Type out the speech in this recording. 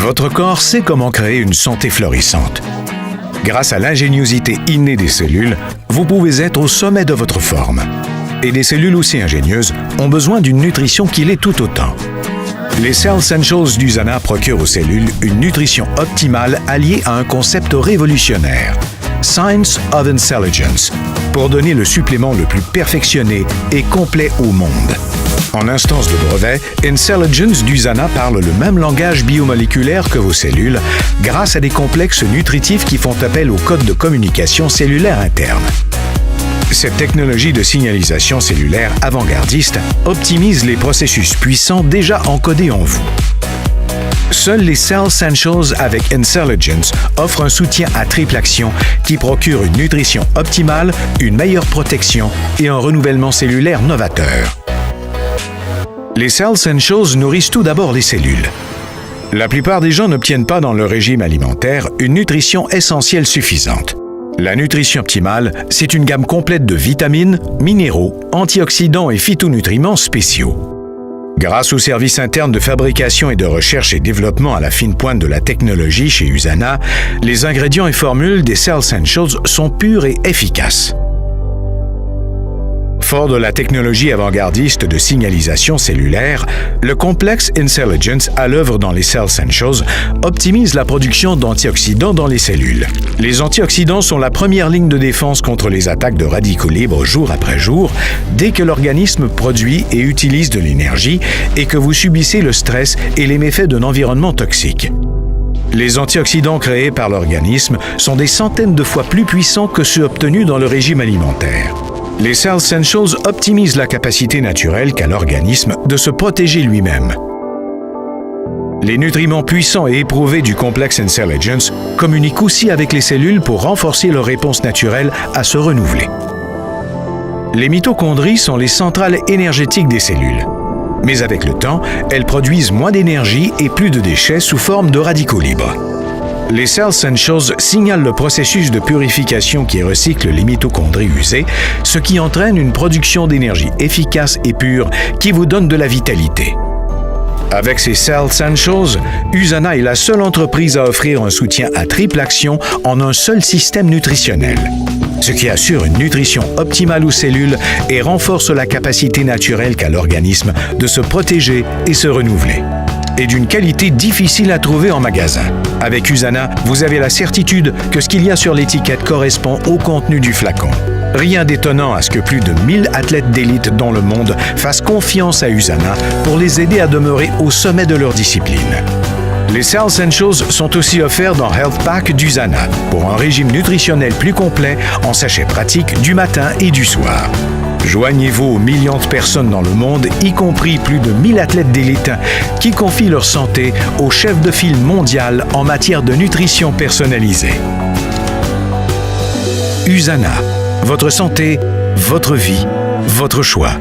Votre corps sait comment créer une santé florissante. Grâce à l'ingéniosité innée des cellules, vous pouvez être au sommet de votre forme. Et des cellules aussi ingénieuses ont besoin d'une nutrition qui l'est tout autant. Les Cell Essentials d'Usana procurent aux cellules une nutrition optimale alliée à un concept révolutionnaire, Science of Intelligence, pour donner le supplément le plus perfectionné et complet au monde. En instance de brevet, Intelligence d'Usana parle le même langage biomoléculaire que vos cellules grâce à des complexes nutritifs qui font appel au code de communication cellulaire interne. Cette technologie de signalisation cellulaire avant-gardiste optimise les processus puissants déjà encodés en vous. Seuls les Cell Essentials avec Intelligence offrent un soutien à triple action qui procure une nutrition optimale, une meilleure protection et un renouvellement cellulaire novateur. Les Cell Essentials nourrissent tout d'abord les cellules. La plupart des gens n'obtiennent pas dans leur régime alimentaire une nutrition essentielle suffisante. La nutrition optimale, c'est une gamme complète de vitamines, minéraux, antioxydants et phytonutriments spéciaux. Grâce au service interne de fabrication et de recherche et développement à la fine pointe de la technologie chez Usana, les ingrédients et formules des Cell Essentials sont purs et efficaces. Fort de la technologie avant-gardiste de signalisation cellulaire, le complexe Intelligence à l'œuvre dans les Cell Essentials optimise la production d'antioxydants dans les cellules. Les antioxydants sont la première ligne de défense contre les attaques de radicaux libres jour après jour, dès que l'organisme produit et utilise de l'énergie et que vous subissez le stress et les méfaits d'un environnement toxique. Les antioxydants créés par l'organisme sont des centaines de fois plus puissants que ceux obtenus dans le régime alimentaire. Les Cell Essentials optimisent la capacité naturelle qu'a l'organisme de se protéger lui-même. Les nutriments puissants et éprouvés du complexe Intelligence communiquent aussi avec les cellules pour renforcer leur réponse naturelle à se renouveler. Les mitochondries sont les centrales énergétiques des cellules. Mais avec le temps, elles produisent moins d'énergie et plus de déchets sous forme de radicaux libres. Les Cell Essentials signalent le processus de purification qui recycle les mitochondries usées, ce qui entraîne une production d'énergie efficace et pure qui vous donne de la vitalité. Avec ces Cell Essentials, Usana est la seule entreprise à offrir un soutien à triple action en un seul système nutritionnel, ce qui assure une nutrition optimale aux cellules et renforce la capacité naturelle qu'a l'organisme de se protéger et se renouveler. Et d'une qualité difficile à trouver en magasin. Avec Usana, vous avez la certitude que ce qu'il y a sur l'étiquette correspond au contenu du flacon. Rien d'étonnant à ce que plus de 1000 athlètes d'élite dans le monde fassent confiance à Usana pour les aider à demeurer au sommet de leur discipline. Les Cell Essentials sont aussi offerts dans Health Pack d'Usana pour un régime nutritionnel plus complet en sachets pratiques du matin et du soir. Joignez-vous aux millions de personnes dans le monde, y compris plus de 1000 athlètes d'élite, qui confient leur santé au chef de file mondial en matière de nutrition personnalisée. Usana, votre santé, votre vie, votre choix.